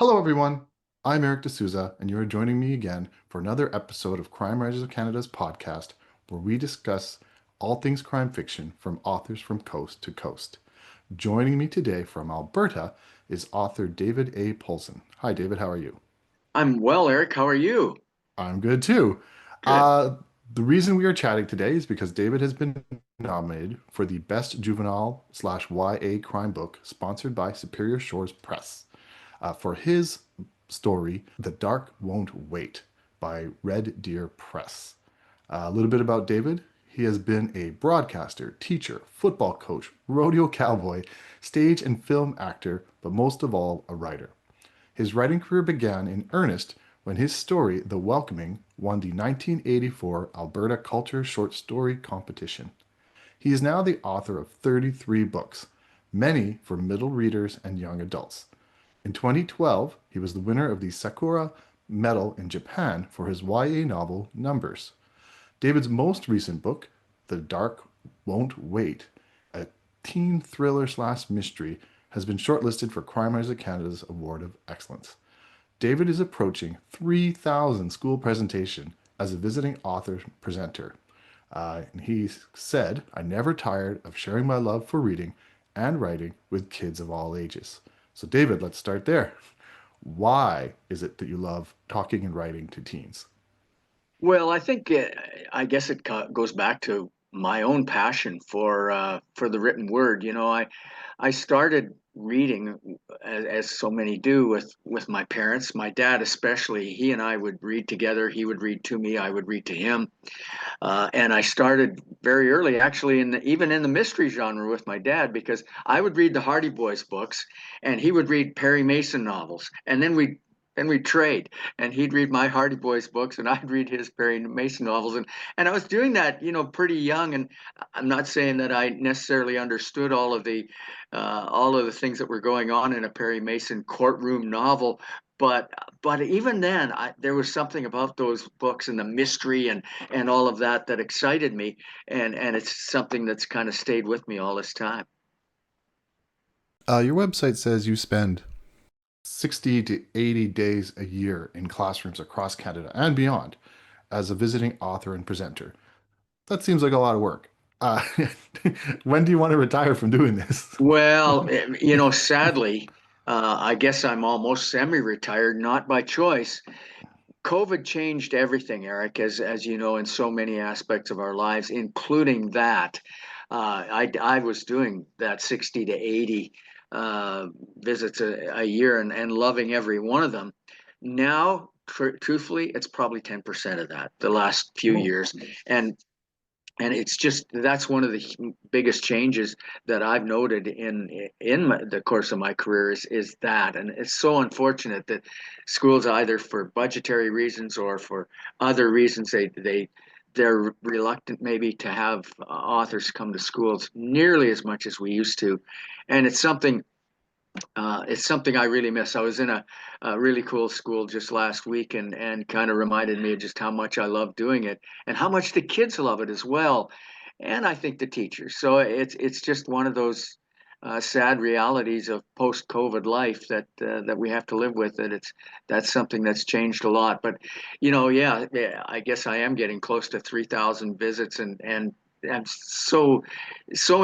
Hello, everyone. I'm Eric D'Souza, and you are joining me again for another episode of Crime Writers of Canada's podcast, where we discuss all things crime fiction from authors from coast to coast. Joining me today from Alberta is author David A. Poulsen. Hi, David. How are you? I'm well, Eric. How are you? I'm good too. Good. Uh, the reason we are chatting today is because David has been nominated for the Best Juvenile slash YA Crime Book sponsored by Superior Shores Press for his story, The Dark Won't Wait by Red Deer Press. A little bit about David. He has been a broadcaster, teacher, football coach, rodeo cowboy, stage and film actor, but most of all, a writer. His writing career began in earnest when his story, The Welcomin, won the 1984 Alberta Culture Short Story Competition. He is now the author of 33 books, many for middle readers and young adults. In 2012, he was the winner of the Sakura Medal in Japan for his YA novel Numbers. David's most recent book, The Dark Won't Wait, a teen thriller slash mystery, has been shortlisted for Crime Writers of Canada's Award of Excellence. David is approaching 3,000 school presentation as a visiting author presenter. And he said, I never tired of sharing my love for reading and writing with kids of all ages. So, David, let's start there. Why is it that you love talking and writing to teens? Well, I guess it goes back to my own passion for the written word. I started reading as so many do with my parents. My dad, especially, he and I would read together. He would read to me. I would read to him. And I started very early, actually, even in the mystery genre with my dad, because I would read the Hardy Boys books, and he would read Perry Mason novels, and then we'd trade, and he'd read my Hardy Boys books, and I'd read his Perry Mason novels, and I was doing that, pretty young, and I'm not saying that I necessarily understood all of the things that were going on in a Perry Mason courtroom novel, but even then, there was something about those books and the mystery and all of that that excited me, and it's something that's kind of stayed with me all this time. Your website says you spend 60 to 80 days a year in classrooms across Canada and beyond as a visiting author and presenter. That seems like a lot of work. Uh, when do you want to retire from doing this? Well, sadly, I guess I'm almost semi-retired, not by choice. COVID changed everything, Eric, as you know, in so many aspects of our lives, including that. I was doing that 60 to 80 visits a year and loving every one of them. Now, truthfully, it's probably 10% of that the last few Oh, years. And it's just that's one of the biggest changes that I've noted in the course of my career is that, and it's so unfortunate that schools, either for budgetary reasons or for other reasons, they're reluctant maybe to have authors come to schools nearly as much as we used to, and it's something I really miss. I was in a really cool school just last week, and kind of reminded me of just how much I love doing it and how much the kids love it as well. And I think the teachers. So it's just one of those sad realities of post-COVID life that we have to live with. That's something that's changed a lot. But yeah, I guess I am getting close to 3,000 visits, and I'm so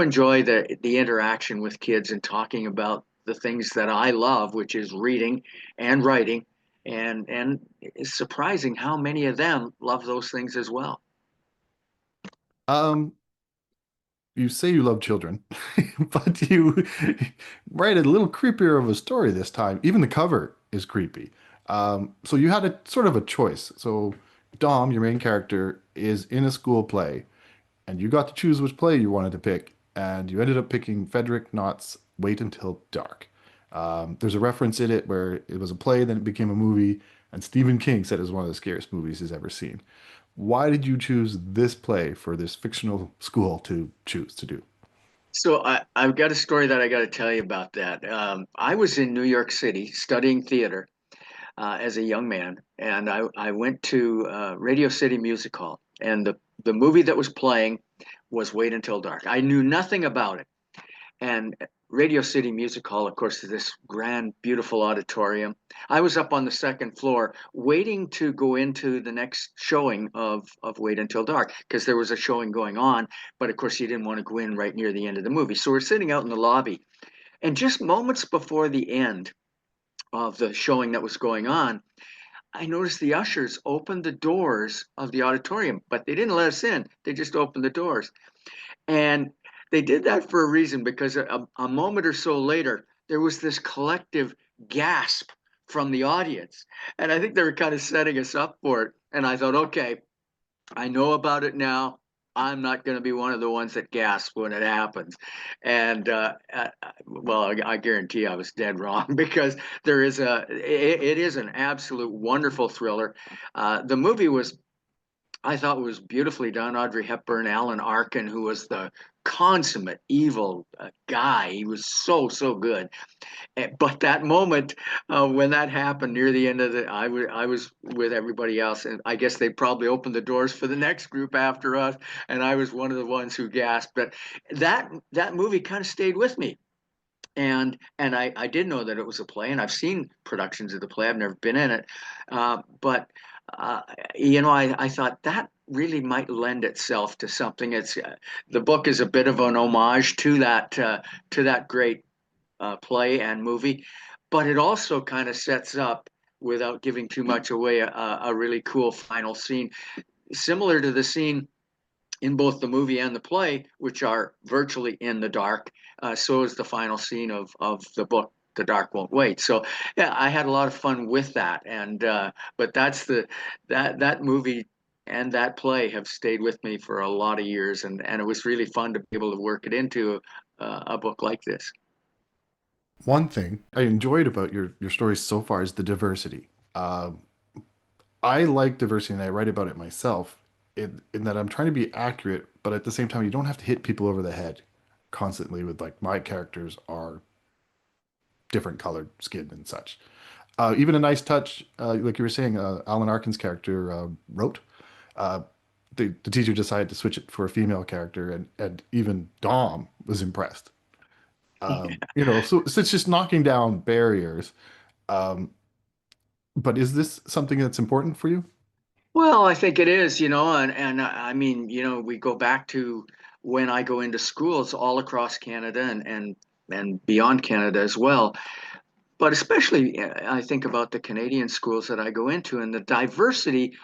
enjoy the interaction with kids and talking about the things that I love, which is reading and writing, and it's surprising how many of them love those things as well. um, you say you love children, but you write a little creepier of a story this time. Even the cover is creepy. So you had a sort of a choice. So Dom, your main character, is in a school play, and you got to choose which play you wanted to pick, and you ended up picking Frederick Knott's Wait Until Dark. There's a reference in it where it was a play, then it became a movie, and Stephen King said it was one of the scariest movies he's ever seen. Why did you choose this play for this fictional school to choose to do? So I've got a story that I got to tell you about that. I was in New York City studying theater as a young man, and I went to Radio City Music Hall, and the movie that was playing was Wait Until Dark. I knew nothing about it. And Radio City Music Hall, of course, is this grand, beautiful auditorium. I was up on the second floor waiting to go into the next showing of Wait Until Dark because there was a showing going on, but of course you didn't want to go in right near the end of the movie. So we're sitting out in the lobby, and just moments before the end of the showing that was going on, I noticed the ushers opened the doors of the auditorium, but they didn't let us in. They just opened the doors. And they did that for a reason because a moment or so later, there was this collective gasp from the audience. And I think they were kind of setting us up for it. And I thought, okay, I know about it now. I'm not going to be one of the ones that gasp when it happens. And well, I guarantee I was dead wrong because it is an absolute wonderful thriller. The movie was, I thought, was beautifully done. Audrey Hepburn, Alan Arkin, who was the consummate evil guy. He was so good. But that moment when that happened near the end of I was with everybody else, and I guess they probably opened the doors for the next group after us, and I was one of the ones who gasped. But that movie kind of stayed with me. And I did know that it was a play, and I've seen productions of the play. I've never been in it, but uh, I thought that really might lend itself to something. It's the book is a bit of an homage to that great play and movie, but it also kind of sets up, without giving too much away, a really cool final scene, similar to the scene in both the movie and the play, which are virtually in the dark. So is the final scene of the book, The Dark Won't Wait. So yeah, I had a lot of fun with that. And but that movie and that play have stayed with me for a lot of years, and it was really fun to be able to work it into a book like this. One thing I enjoyed about your stories so far is the diversity. Uh, I like diversity, and I write about it myself. In that I'm trying to be accurate, but at the same time, you don't have to hit people over the head constantly with like my characters are different colored skin and such. Even a nice touch, like you were saying, Alan Arkin's character wrote. Uh, the teacher decided to switch it for a female character, and even Dom was impressed. So it's just knocking down barriers. Um, but is this something that's important for you? Well, I think it is, and I mean, we go back to when I go into schools all across Canada and beyond Canada as well. But especially, I think about the Canadian schools that I go into and the diversity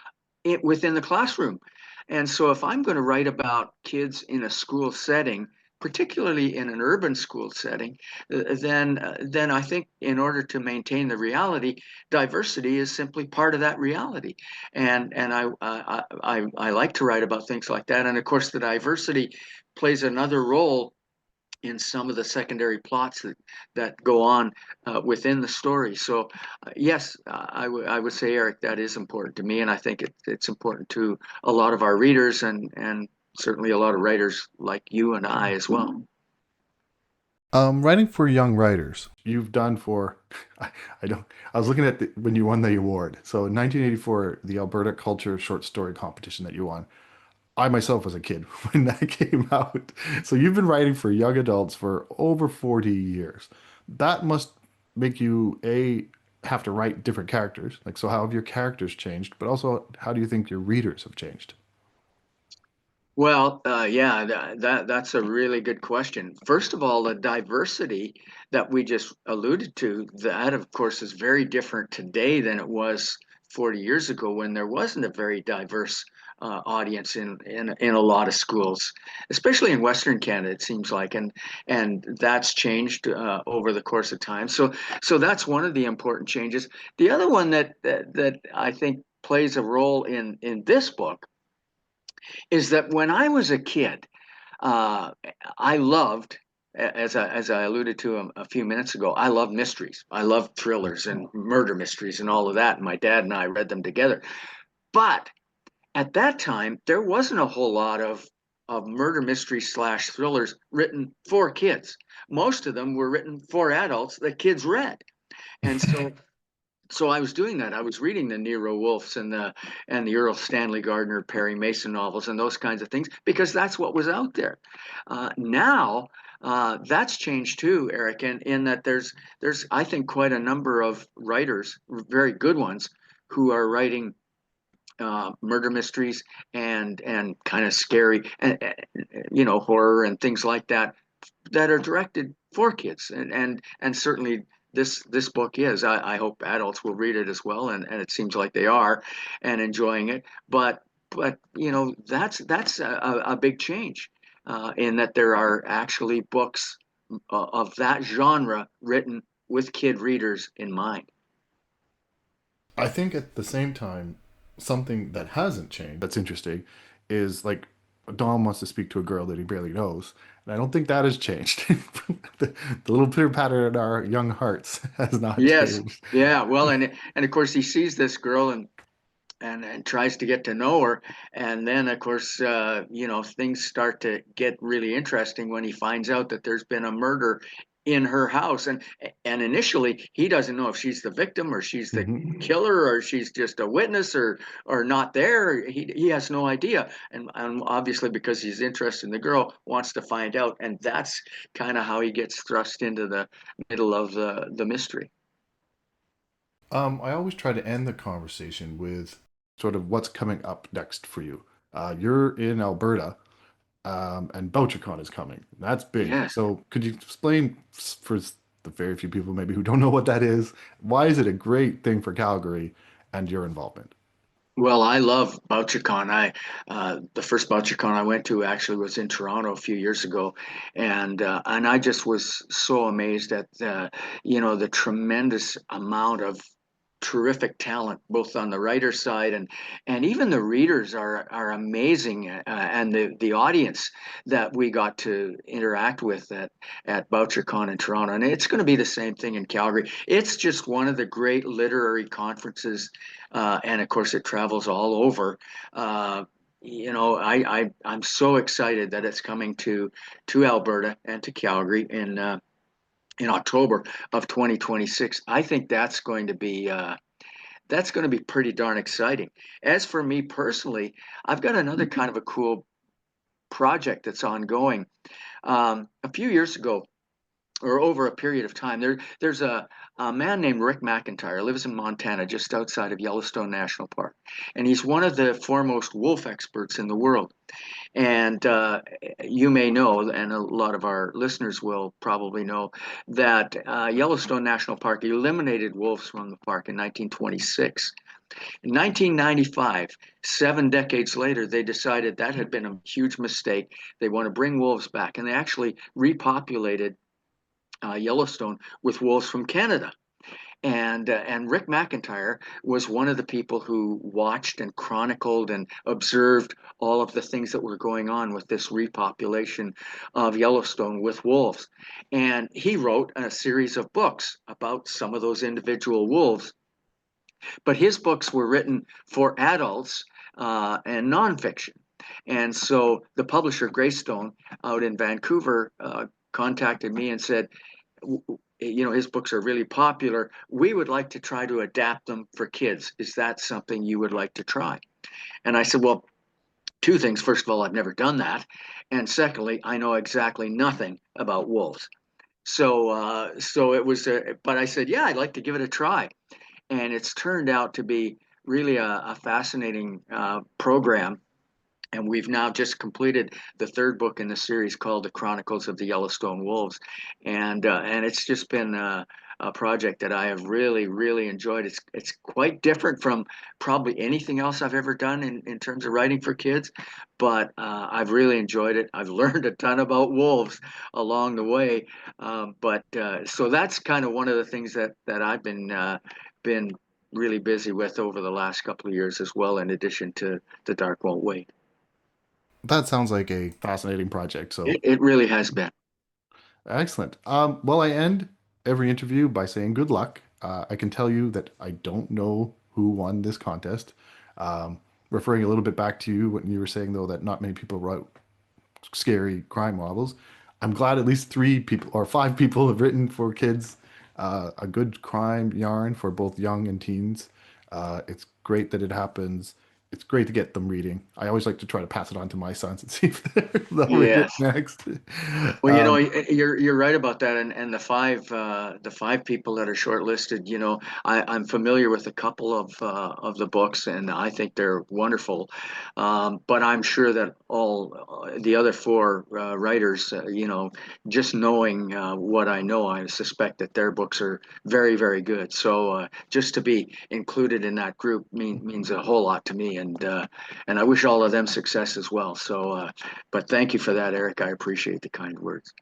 within the classroom. And so, if I'm going to write about kids in a school setting, particularly in an urban school setting, then I think in order to maintain the reality, diversity is simply part of that reality. And I like to write about things like that. And of course, the diversity plays another role in some of the secondary plots that go on within the story. So, yes, I would say, Eric, that is important to me, and I think it's important to a lot of our readers and certainly a lot of writers like you and I as well. Writing for young writers. You've done for, I don't, I was looking at when you won the award. So in 1984, the Alberta Culture Short Story Competition that you won. I myself was a kid when that came out. So you've been writing for young adults for over 40 years. That must make you, have to write different characters. Like, so how have your characters changed? But also, how do you think your readers have changed? Well, yeah, that's a really good question. First of all, the diversity that we just alluded to, that of course is very different today than it was 40 years ago when there wasn't a very diverse audience in a lot of schools, especially in Western Canada, it seems like, and that's changed over the course of time. So that's one of the important changes. The other one that I think plays a role in this book is that when I was a kid, uh, I loved, as I alluded to a few minutes ago, I love mysteries. I love thrillers and murder mysteries and all of that. And my dad and I read them together. But at that time, there wasn't a whole lot of murder mystery slash thrillers written for kids. Most of them were written for adults that kids read. And so I was doing that. I was reading the Nero Wolfes and the Earl Stanley Gardner, Perry Mason novels, and those kinds of things because that's what was out there. Now That's changed too, Eric, in that there's I think quite a number of writers, very good ones, who are writing murder mysteries and kind of scary and horror and things like that that are directed for kids, and certainly this book is. I hope adults will read it as well, and it seems like they are and enjoying it. But that's a big change in that there are actually books of that genre written with kid readers in mind. I think at the same time, something that hasn't changed that's interesting is like Dom wants to speak to a girl that he barely knows. And I don't think that has changed. The little pitter patter in our young hearts has not Yes, changed. yeah. Well, and of course he sees this girl and tries to get to know her. And then, of course, things start to get really interesting when he finds out that there's been a murder in her house. And initially, he doesn't know if she's the victim or she's the Mhm. killer or she's just a witness or not there. He has no idea. And obviously, because he's interested in the girl, wants to find out. And that's kind of how he gets thrust into the middle of the mystery. I always try to end the conversation with sort of what's coming up next for you. You're in Alberta, and BoucherCon is coming. That's big. Yes. So could you explain for the very few people maybe who don't know what that is, why is it a great thing for Calgary and your involvement? Well, I love BoucherCon. The first BoucherCon I went to actually was in Toronto a few years ago, and I just was so amazed at the tremendous amount of terrific talent, both on the writer side and even the readers are amazing, and the audience that we got to interact with at BoucherCon in Toronto, and it's going to be the same thing in Calgary. It's just one of the great literary conferences, and of course it travels all over. I'm so excited that it's coming to Alberta and to Calgary in October of 2026. I think that's going to be pretty darn exciting. As for me personally, I've got another kind of a cool project that's ongoing. A few years ago, or over a period of time, there's a man named Rick McIntyre, lives in Montana, just outside of Yellowstone National Park, and he's one of the foremost wolf experts in the world. And you may know, and a lot of our listeners will probably know, that Yellowstone National Park eliminated wolves from the park in 1926. In 1995, 7 decades later, they decided that had been a huge mistake. They want to bring wolves back, and they actually repopulated Yellowstone with wolves from Canada. And Rick McIntyre was one of the people who watched and chronicled and observed all of the things that were going on with this repopulation of Yellowstone with wolves. And he wrote a series of books about some of those individual wolves. But his books were written for adults and nonfiction. And so the publisher Greystone out in Vancouver contacted me and said, his books are really popular. We would like to try to adapt them for kids. Is that something you would like to try? And I said, well, two things. First of all, I've never done that. And secondly, I know exactly nothing about wolves. So it was, but I said, yeah, I'd like to give it a try. And it's turned out to be really a fascinating program. And we've now just completed the third book in the series called The Chronicles of the Yellowstone Wolves, and it's just been a project that I have really really enjoyed. It's quite different from probably anything else I've ever done in terms of writing for kids, but I've really enjoyed it. I've learned a ton about wolves along the way, but so that's kind of one of the things that I've been really busy with over the last couple of years as well, in addition to The Dark Won't Wait. That sounds like a fascinating project. So It really has been. excellent. Well, I end every interview by saying good luck. I can tell you that I don't know who won this contest. Um, Referring a little bit back to you when you were saying though that not many people wrote scary crime novels. I'm glad at least three people or five people have written for kids a good crime yarn for both young and teens. It's great that it happens it's great to get them reading. I always like to try to pass it on to my sons and see if they'll read it Yes. next. Well, Um, you're right about that, and the five people that are shortlisted, I'm familiar with a couple of the books, and I think they're wonderful. But I'm sure that all the other four writers, just knowing what I know, I suspect that their books are very, very good. So just to be included in that group means a whole lot to me, and I wish all of them success as well. So, but thank you for that, Eric. I appreciate the kind words.